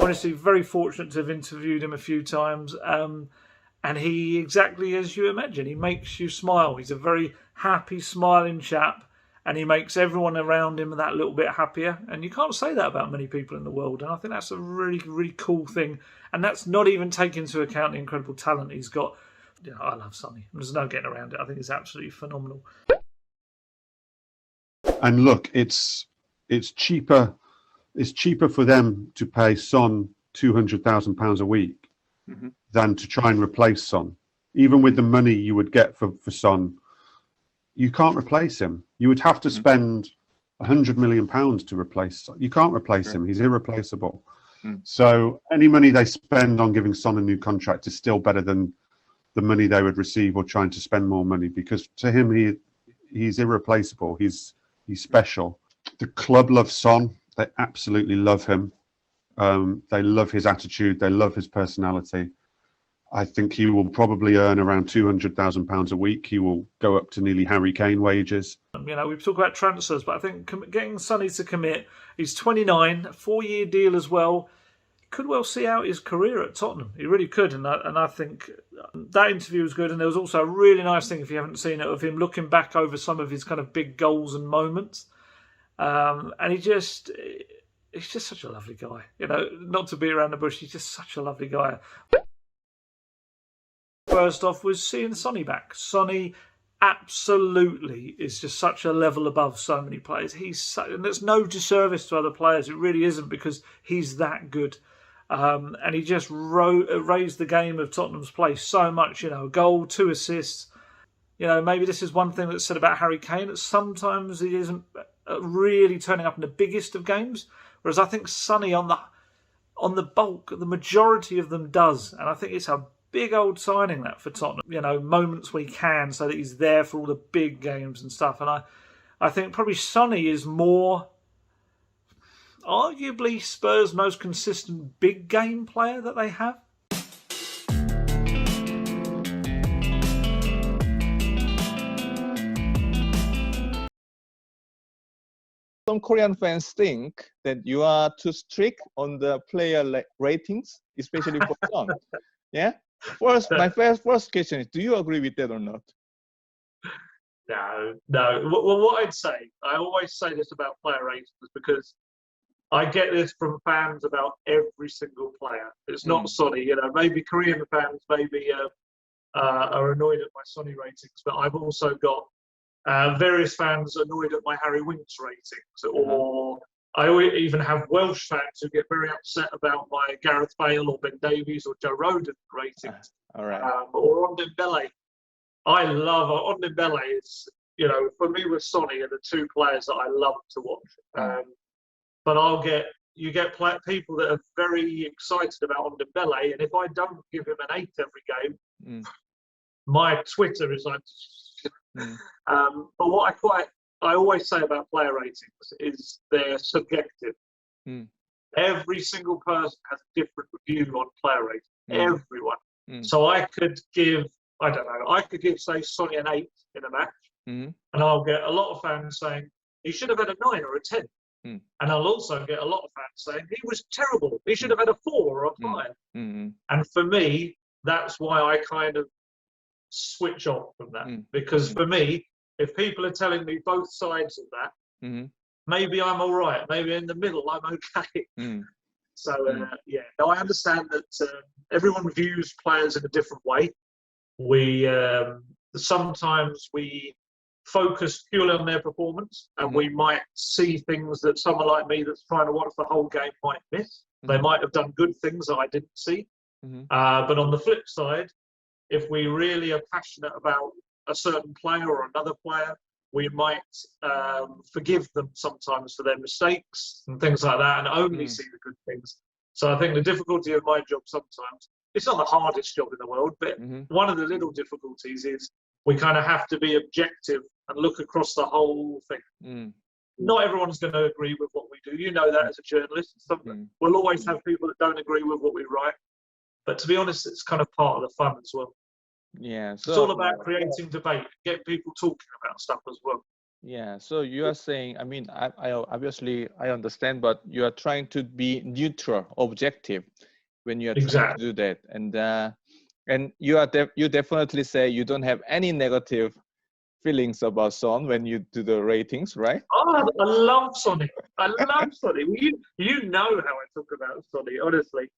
honestly very fortunate to have interviewed him a few times. And he, exactly as you imagine, he makes you smile. He's a very happy, smiling chap, and he makes everyone around him that little bit happier. And you can't say that about many people in the world. And I think that's a really, really cool thing. And that's not even taking into account the incredible talent he's got. You know, I love Sonny. There's no getting around it. I think it's absolutely phenomenal. And look, it's cheaper. It's cheaper for them to pay Son £200,000 a week than to try and replace Son. Even with the money you would get for Son, you can't replace him. You would have to spend £100 million to replace Son. You can't replace him. He's irreplaceable. So any money they spend on giving Son a new contract is still better than the money they would receive or trying to spend more money, because to him, he's irreplaceable. He's special. The club loves Son. They absolutely love him. They love his attitude. They love his personality. I think he will probably earn around £200,000 a week. He will go up to nearly Harry Kane wages. You know, we've talked about transfers, but I think getting Sonny to commit, he's 29, a 4-year deal as well. Could well see out his career at Tottenham. He really could, and I think that interview was good. And there was also a really nice thing, if you haven't seen it, of him looking back over some of his kind of big goals and moments. And he's just such a lovely guy. You know, not to beat around the bush, he's just such a lovely guy. First off was seeing Sonny back. Sonny absolutely is just such a level above so many players. And there's no disservice to other players. It really isn't, because he's that good. And he just raised the game of Tottenham's play so much. You know, a goal, 2 assists. You know, maybe this is one thing that's said about Harry Kane, that sometimes he isn't really turning up in the biggest of games, whereas I think Sonny on the bulk, the majority of them does. And I think it's a big old signing that for Tottenham. You know, moments when he can, so that he's there for all the big games and stuff. And I think probably Sonny is more, arguably, Spurs' most consistent big game player that they have. Some Korean fans think that you are too strict on the player ratings, especially for Son. Yeah. My first question is: do you agree with that or not? No. Well, what I'd say, I always say this about player ratings, because I get this from fans about every single player. It's not Sonny. You know, maybe Korean fans maybe are annoyed at my Sonny ratings, but I've also got various fans annoyed at my Harry Winks ratings, or I even have Welsh fans who get very upset about my Gareth Bale or Ben Davies or Joe Rodon ratings. All right. Or Ndombele. I love Ndombele. Is, you know, for me with Sonny are the two players that I love to watch. But you get people that are very excited about Ndombele, and if I don't give him an 8 every game, my Twitter is like. But what I always say about player ratings is they're subjective. Every single person has a different view on player ratings. Everyone. So I could give, say Sonny an 8 in a match, and I'll get a lot of fans saying he should have had a 9 or a 10. And I'll also get a lot of fans saying he was terrible. He should have had a 4 or a 5. And for me, that's why I kind of switch off from that, because for me, if people are telling me both sides of that, maybe I'm all right, maybe in the middle I'm okay. So I understand that everyone views players in a different way. We sometimes we focus purely on their performance, and we might see things that someone like me that's trying to watch the whole game might miss. They might have done good things that I didn't see. But on the flip side, if we really are passionate about a certain player or another player, we might forgive them sometimes for their mistakes and things like that, and only see the good things. So I think the difficulty of my job sometimes, it's not the hardest job in the world, but one of the little difficulties is we kind of have to be objective and look across the whole thing. Not everyone's going to agree with what we do. You know that as a journalist. We'll always have people that don't agree with what we write. But to be honest, it's kind of part of the fun as well. Yeah, so it's all about creating debate, get people talking about stuff as well. Yeah, so you are saying, I mean, I obviously I understand, but you are trying to be neutral, objective when you are trying to do that, and you definitely say you don't have any negative feelings about Son when you do the ratings, right? Oh, I love Sonny. I love Sonny. You know how I talk about Sonny, honestly.